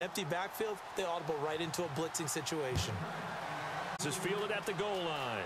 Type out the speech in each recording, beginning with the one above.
Empty backfield, they audible right into a blitzing situation. This is fielded at the goal line.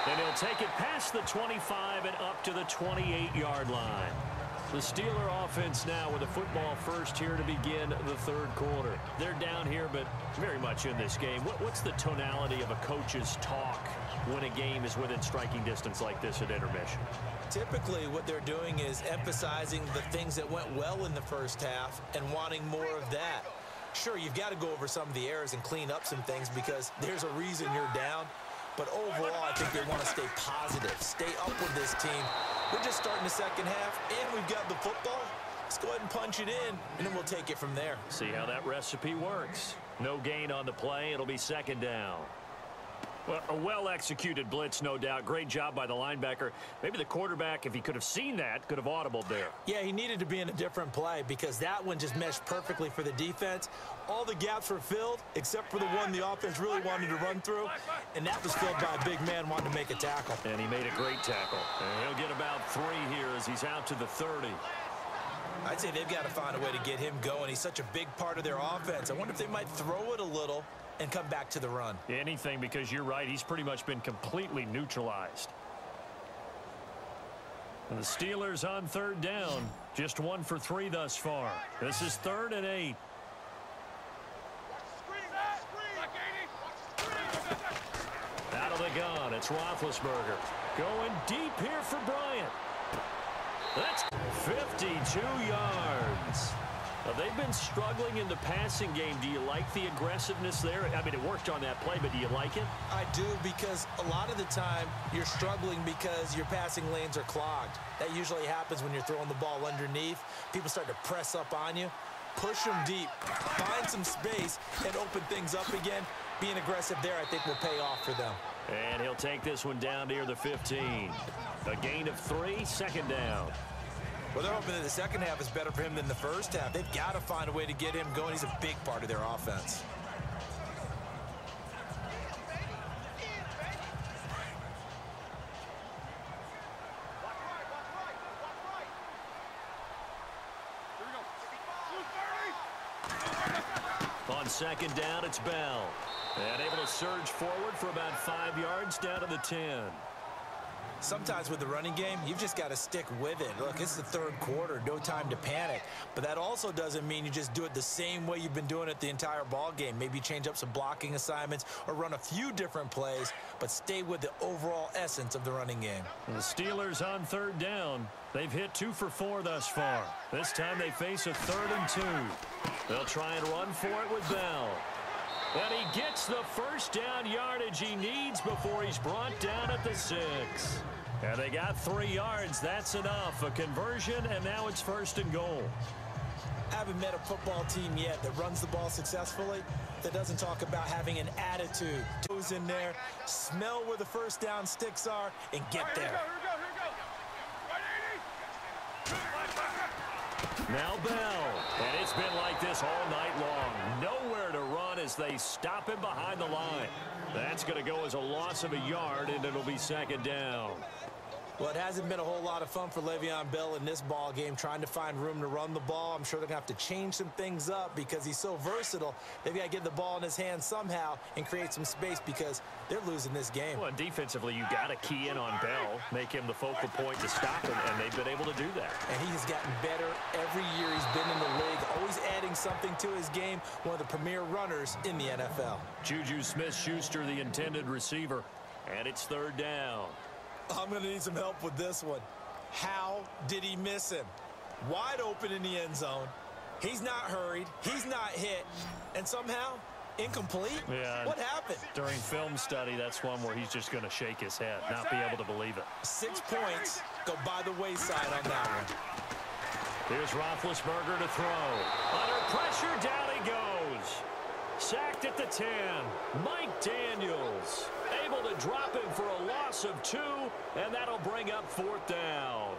And he'll take it past the 25 and up to the 28-yard line. The Steeler offense now with the football first here to begin the third quarter. They're down here, but very much in this game. What's the tonality of a coach's talk when a game is within striking distance like this at intermission? Typically, what they're doing is emphasizing the things that went well in the first half and wanting more of that. Sure, you've got to go over some of the errors and clean up some things because there's a reason you're down. But overall, I think they want to stay positive, stay up with this team. We're just starting the second half, and we've got the football. Let's go ahead and punch it in, and then we'll take it from there. See how that recipe works. No gain on the play. It'll be second down. Well, a well-executed blitz, no doubt. Great job by the linebacker. Maybe the quarterback, if he could have seen that, could have audibled there. Yeah, he needed to be in a different play because that one just meshed perfectly for the defense. All the gaps were filled except for the one the offense really wanted to run through, and that was filled by a big man wanting to make a tackle. And he made a great tackle. And he'll get about 3 here as he's out to the 30. I'd say they've got to find a way to get him going. He's such a big part of their offense. I wonder if they might throw it a little and come back to the run. Anything, because you're right, he's pretty much been completely neutralized. And the Steelers on third down, just 1 for 3 thus far. This is 3rd and 8. Out of the gun, it's Roethlisberger. Going deep here for Bryant. That's 52 yards. They've been struggling in the passing game. Do you like the aggressiveness there? I mean, it worked on that play, but do you like it? I do, because a lot of the time you're struggling because your passing lanes are clogged. That usually happens when you're throwing the ball underneath. People start to press up on you. Push them deep. Find some space and open things up again. Being aggressive there, I think, will pay off for them. And he'll take this one down near the 15. A gain of 3, second down. Well, they're hoping that the second half is better for him than the first half. They've got to find a way to get him going. He's a big part of their offense. On second down, it's Bell. And able to surge forward for about 5 yards down to the 10. Sometimes with the running game, you've just got to stick with it. Look, it's the third quarter, no time to panic. But that also doesn't mean you just do it the same way you've been doing it the entire ball game. Maybe change up some blocking assignments or run a few different plays, but stay with the overall essence of the running game. The Steelers on third down. They've hit 2 for 4 thus far. This time they face a 3rd and 2. They'll try and run for it with Bell. And he gets the first down yardage he needs before he's brought down at the 6. And they got 3 yards. That's enough. A conversion, and now it's 1st and goal. I haven't met a football team yet that runs the ball successfully that doesn't talk about having an attitude. Goes in there, smell where the first down sticks are, and get there. Now Bell, and it's been like this all night long. Nowhere to run as they stop him behind the line. That's going to go as a loss of a yard, and it'll be second down. Well, it hasn't been a whole lot of fun for Le'Veon Bell in this ball game, trying to find room to run the ball. I'm sure they're going to have to change some things up because he's so versatile. They've got to get the ball in his hands somehow and create some space because they're losing this game. Well, defensively, you got to key in on Bell, make him the focal point to stop him, and they've been able to do that. And he has gotten better every year he's been in the league, always adding something to his game, one of the premier runners in the NFL. Juju Smith-Schuster, the intended receiver, and it's 3rd down. I'm going to need some help with this one. How did he miss him? Wide open in the end zone. He's not hurried. He's not hit. And somehow, incomplete? Yeah. What happened? During film study, that's one where he's just going to shake his head, not be able to believe it. 6 points go by the wayside on that one. Here's Roethlisberger to throw. Under pressure, down he goes. Sacked at the 10. Mike Daniels able to drop him for a loss of 2, and that'll bring up 4th down.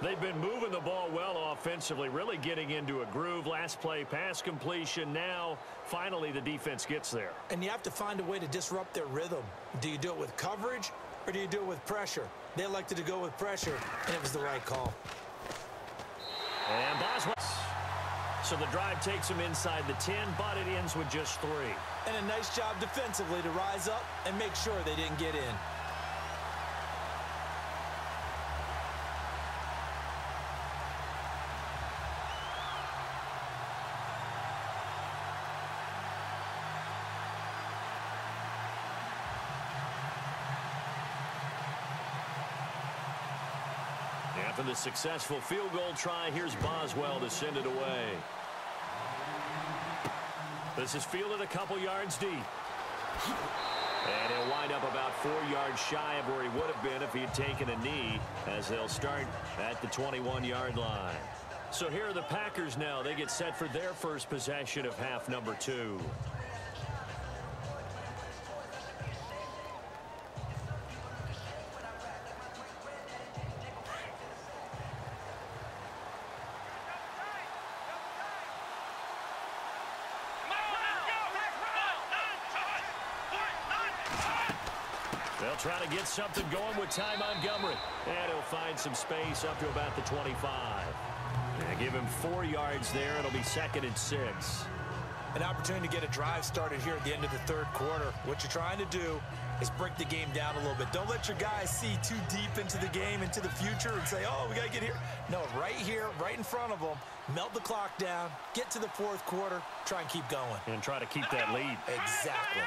They've been moving the ball well offensively, really getting into a groove. Last play, pass completion. Now, finally, the defense gets there. And you have to find a way to disrupt their rhythm. Do you do it with coverage, or do you do it with pressure? They elected to go with pressure, and it was the right call. And Boswell. So the drive takes him inside the 10, but it ends with just 3. And a nice job defensively to rise up and make sure they didn't get in. After the successful field goal try, here's Boswell to send it away. This is fielded a couple yards deep. And he'll wind up about 4 yards shy of where he would have been if he had taken a knee, as they'll start at the 21-yard line. So here are the Packers now. They get set for their first possession of half number 2. They'll try to get something going with Ty Montgomery. And he'll find some space up to about the 25. And give him 4 yards there. It'll be 2nd and 6. An opportunity to get a drive started here at the end of the third quarter. What you're trying to do is break the game down a little bit. Don't let your guys see too deep into the game, into the future, and say, oh, we got to get here. No, right here, right in front of them. Melt the clock down, get to the fourth quarter, try and keep going. And try to keep that lead. Exactly.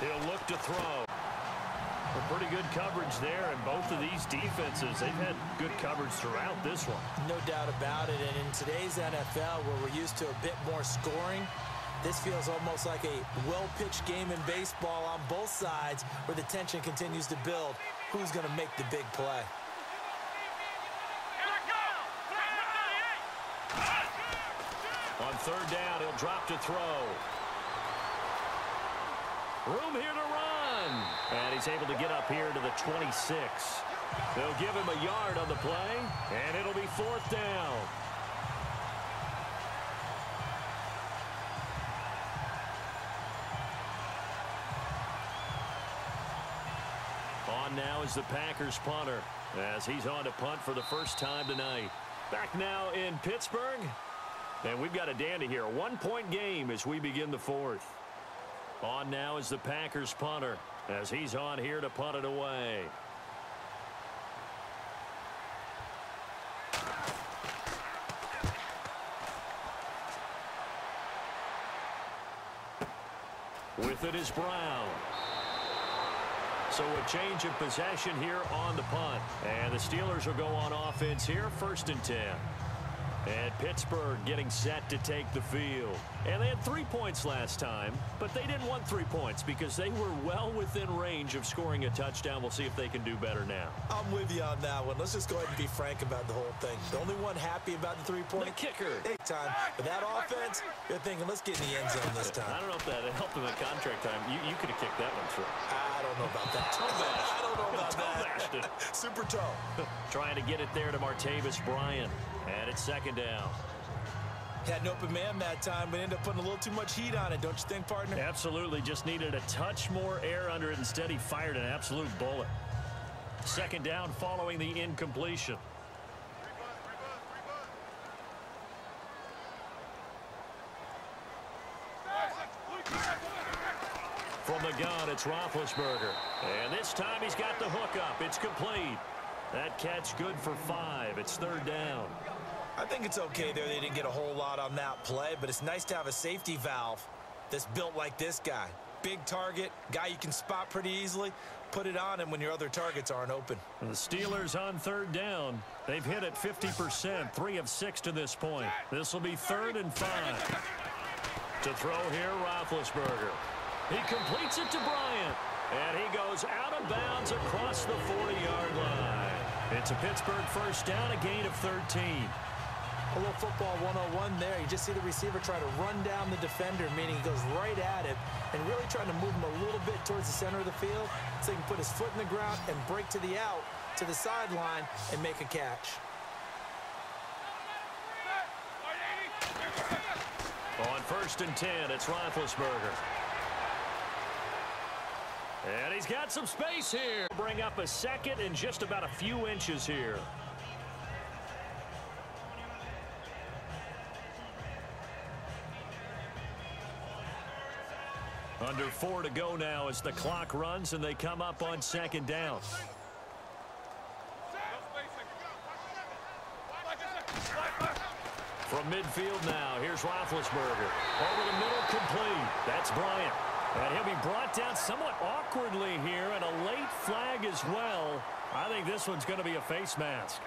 He'll look to throw. A pretty good coverage there, and both of these defenses, they've had good coverage throughout this one. No doubt about it, and in today's NFL, where we're used to a bit more scoring, this feels almost like a well-pitched game in baseball on both sides, where the tension continues to build. Who's going to make the big play? On third down, he'll drop to throw. Room here to run. And he's able to get up here to the 26. They'll give him a yard on the play, and it'll be 4th down. On now is the Packers punter, as he's on to punt for the first time tonight. Back now in Pittsburgh, and we've got a dandy here. A 1-point game as we begin the 4th. On now is the Packers punter, as he's on here to punt it away. With it is Brown. So a change of possession here on the punt. And the Steelers will go on offense here, 1st and 10. And Pittsburgh getting set to take the field. And they had 3 points last time, but they didn't want 3 points because they were well within range of scoring a touchdown. We'll see if they can do better now. I'm with you on that one. Let's just go ahead and be frank about the whole thing. The only one happy about the 3-point? The kicker. Big time. But that offense, they're thinking, let's get in the end zone this time. I don't know if that helped them at contract time. You could have kicked that one through. I don't know about that. I don't know about that. Super toe. Trying to get it there to Martavis Bryant. And it's 2nd down. Had an open man that time, but ended up putting a little too much heat on it, don't you think, partner? Absolutely. Just needed a touch more air under it. Instead, he fired an absolute bullet. 2nd down following the incompletion. From the gun, it's Roethlisberger. And this time he's got the hook up. It's complete. That catch good for 5. It's 3rd down. I think it's okay there. They didn't get a whole lot on that play, but it's nice to have a safety valve that's built like this guy. Big target, guy you can spot pretty easily. Put it on him when your other targets aren't open. The Steelers on 3rd down. They've hit it 50%, 3 of 6 to this point. This will be 3rd and 5. To throw here, Roethlisberger. He completes it to Bryant. And he goes out of bounds across the 40-yard line. It's a Pittsburgh 1st down, a gain of 13. A little football 101 there. You just see the receiver try to run down the defender, meaning he goes right at it, and really trying to move him a little bit towards the center of the field so he can put his foot in the ground and break to the out, to the sideline, and make a catch. On 1st and 10, it's Roethlisberger. And he's got some space here. Bring up a 2nd and just about a few inches here. Under 4 to go now as the clock runs and they come up on second down. From midfield now, here's Roethlisberger. Over the middle, complete. That's Bryant. And he'll be brought down somewhat awkwardly here, and a late flag as well. I think this one's going to be a face mask.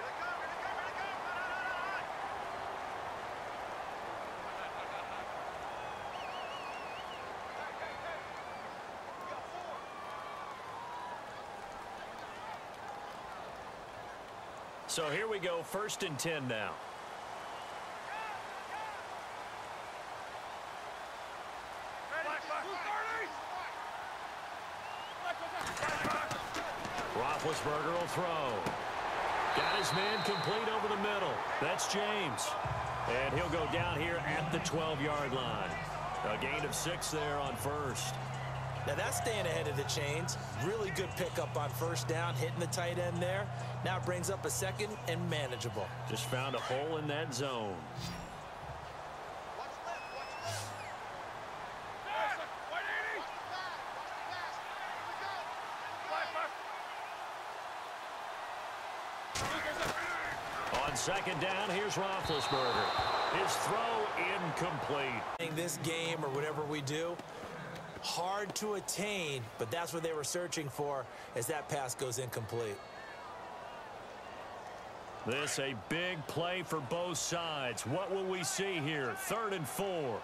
So here we go, 1st and 10 now. Roethlisberger will throw. Got his man complete over the middle. That's James. And he'll go down here at the 12-yard line. A gain of 6 there on first. Now that's staying ahead of the chains. Really good pickup on first down, hitting the tight end there. Now it brings up a second and manageable. Just found a hole in that zone. On second down, here's Roethlisberger. His throw incomplete. This game or whatever we do, hard to attain, but that's what they were searching for as that pass goes incomplete. This a big play for both sides. What will we see here? 3rd and 4.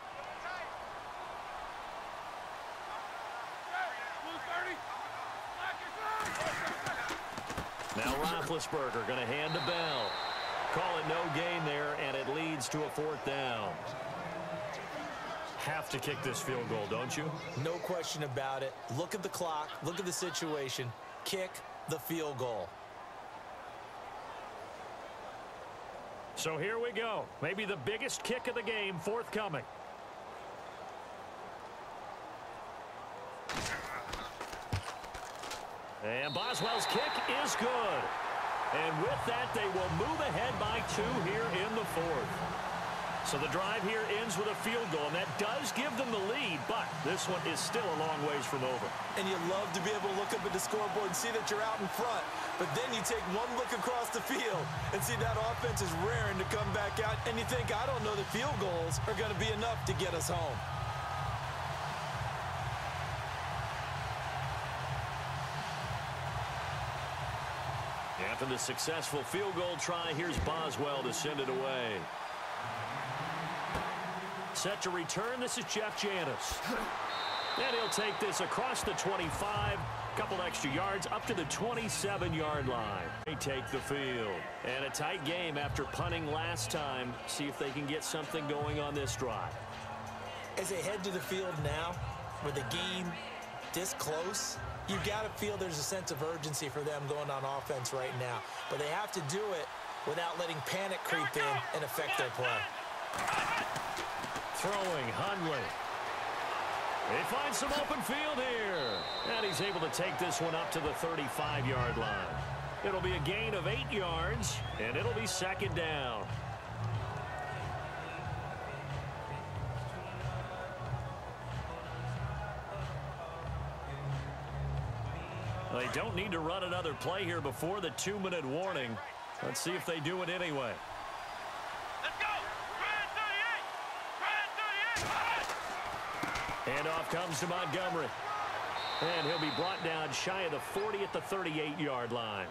Now Roethlisberger going to hand the bell. Call it no gain there, and it leads to a 4th down. Have to kick this field goal, don't you? No question about it. Look at the clock. Look at the situation. Kick the field goal. So here we go. Maybe the biggest kick of the game forthcoming. And Boswell's kick is good. And with that, they will move ahead by 2 here in the 4th. So the drive here ends with a field goal, and that does give them the lead, but this one is still a long ways from over. And you love to be able to look up at the scoreboard and see that you're out in front, but then you take one look across the field and see that offense is raring to come back out, and you think, I don't know, the field goals are going to be enough to get us home. After the successful field goal try, here's Boswell to send it away. Set to return, this is Jeff Janis. And he'll take this across the 25, couple extra yards up to the 27-yard line. They take the field. And a tight game after punting last time. See if they can get something going on this drive. As they head to the field now, with the game this close, you've got to feel there's a sense of urgency for them going on offense right now. But they have to do it without letting panic creep in and affect their play. Throwing, Hundley. They find some open field here. And he's able to take this one up to the 35-yard line. It'll be a gain of 8 yards, and it'll be 2nd down. They don't need to run another play here before the 2-minute warning. Let's see if they do it anyway. Let's go! Handoff comes to Montgomery. And he'll be brought down shy of the 40 at the 38-yard line.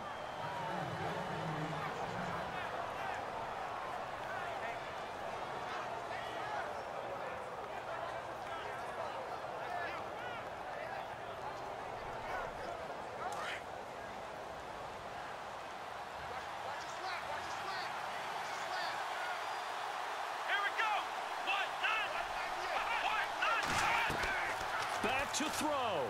To throw.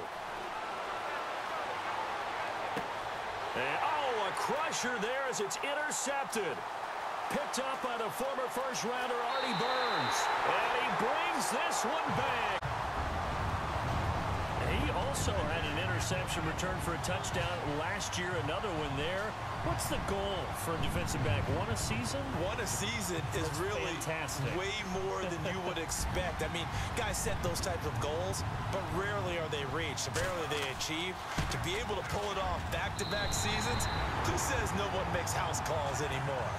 And, oh, a crusher there as it's intercepted. Picked up by the former first-rounder Artie Burns. And he brings this one back. And he also had an interception return for a touchdown last year. Another one there. What's the goal for a defensive back? One a season? One a season is really fantastic. Way more than you would expect. I mean, guys set those types of goals, but rarely are they reached, rarely are they achieved. To be able to pull it off back-to-back seasons, who says no one makes house calls anymore?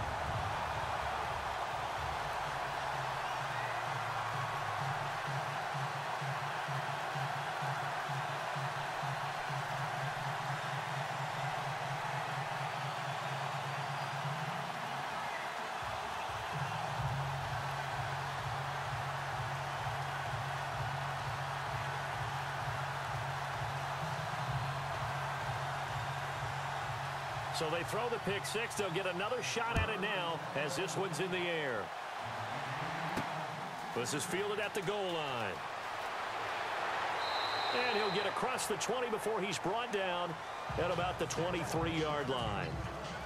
So they throw the pick six. They'll get another shot at it now as this one's in the air. This is fielded at the goal line. And he'll get across the 20 before he's brought down at about the 23-yard line.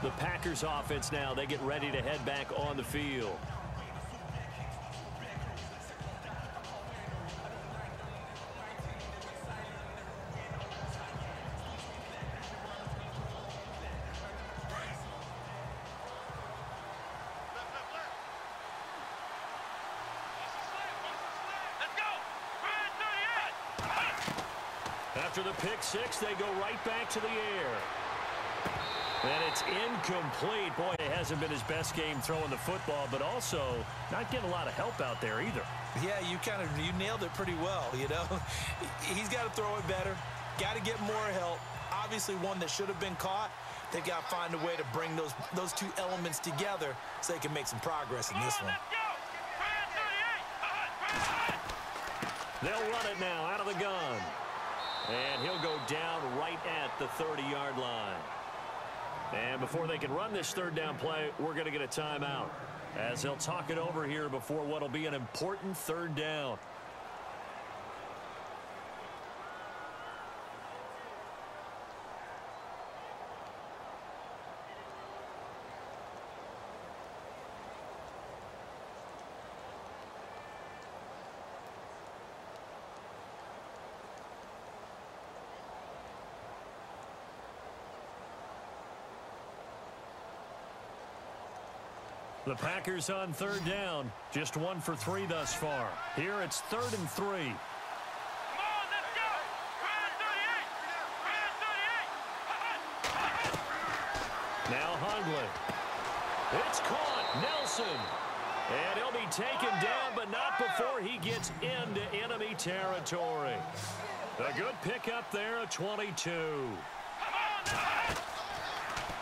The Packers offense now, they get ready to head back on the field. After the pick six, they go right back to the air. And it's incomplete. Boy, it hasn't been his best game throwing the football, but also not getting a lot of help out there either. Yeah, you nailed it pretty well, you know. He's got to throw it better. Got to get more help. Obviously one that should have been caught. They got to find a way to bring those two elements together so they can make some progress in this one. They'll run it now out of the gun. And he'll go down right at the 30-yard line. And before they can run this third down play, we're going to get a timeout, as they'll talk it over here before what will be an important third down. The Packers on third down, just 1 for 3 thus far. Here it's 3rd and 3. Come on, let's go! 38! Now Hundley. It's caught. Nelson. And he'll be taken down, but not before he gets into enemy territory. A good pickup there at 22.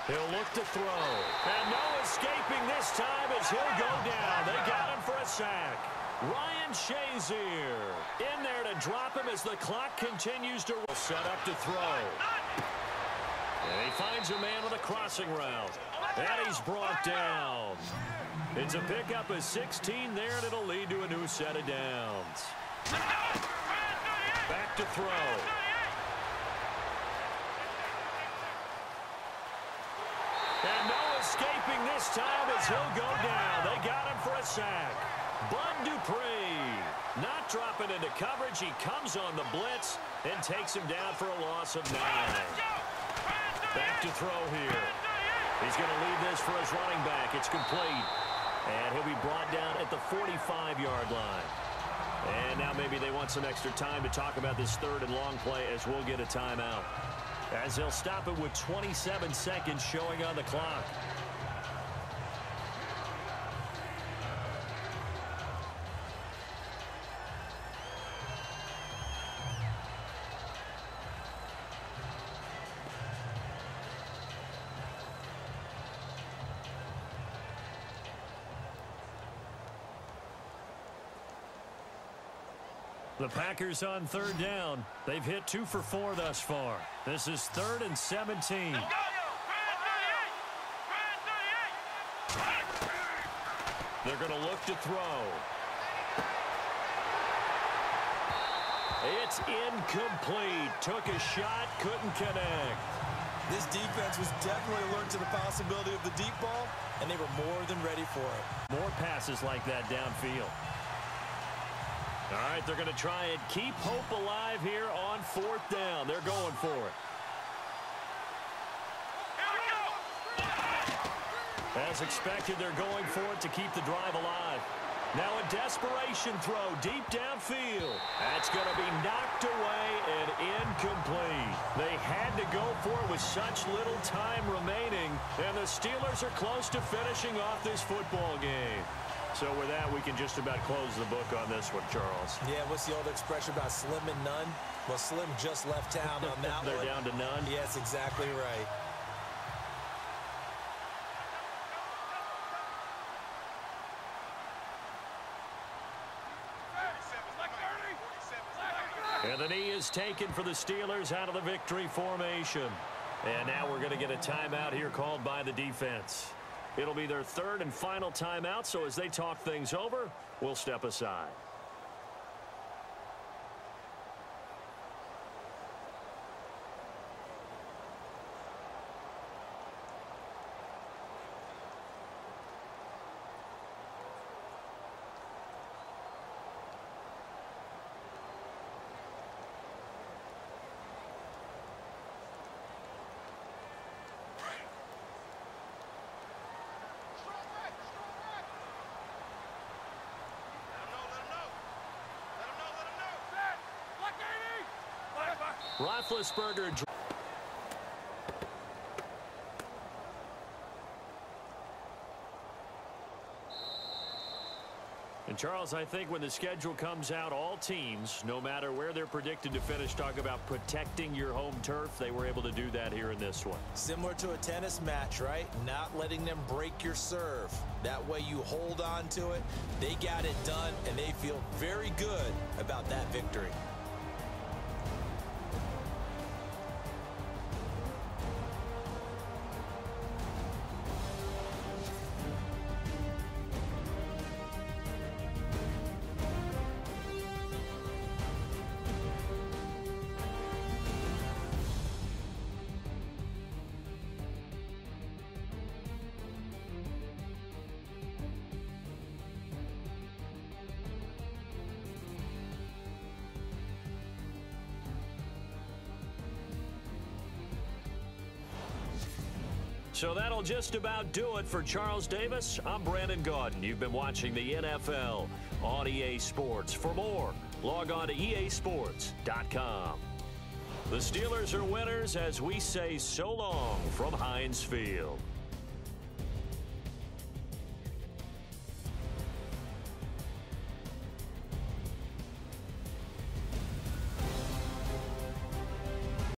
He'll look to throw. And no escaping this time as he'll go down. They got him for a sack. Ryan Shazier in there to drop him as the clock continues to set up to throw. And he finds a man with a crossing route. And he's brought down. It's a pickup of 16 there, and it'll lead to a new set of downs. Back to throw. And no escaping this time as he'll go down. They got him for a sack. Bud Dupree not dropping into coverage. He comes on the blitz and takes him down for a loss of 9. Back to throw here. He's going to lead this for his running back. It's complete. And he'll be brought down at the 45-yard line. And now maybe they want some extra time to talk about this third and long play as we'll get a timeout. As they'll stop it with 27 seconds showing on the clock. The Packers on third down. They've hit 2 for 4 thus far. This is 3rd and 17. They're going to look to throw. It's incomplete. Took a shot, couldn't connect. This defense was definitely alert to the possibility of the deep ball, and they were more than ready for it. More passes like that downfield. All right, they're going to try and keep hope alive here on 4th down. They're going for it. Here we go! As expected, they're going for it to keep the drive alive. Now a desperation throw deep downfield. That's going to be knocked away and incomplete. They had to go for it with such little time remaining, and the Steelers are close to finishing off this football game. So with that, we can just about close the book on this one, Charles. Yeah, what's the old expression about slim and none? Well, Slim just left town on that They're one. down to none? Yes, exactly right. And the knee is taken for the Steelers out of the victory formation. And now we're going to get a timeout here called by the defense. It'll be their third and final timeout, so as they talk things over, we'll step aside. Roethlisberger. And Charles, I think when the schedule comes out, all teams, no matter where they're predicted to finish, talk about protecting your home turf. They were able to do that here in this one. Similar to a tennis match, right? Not letting them break your serve. That way you hold on to it. They got it done, and they feel very good about that victory. So that'll just about do it for Charles Davis. I'm Brandon Gaudin. You've been watching the NFL on EA Sports. For more, log on to easports.com. The Steelers are winners as we say so long from Heinz Field.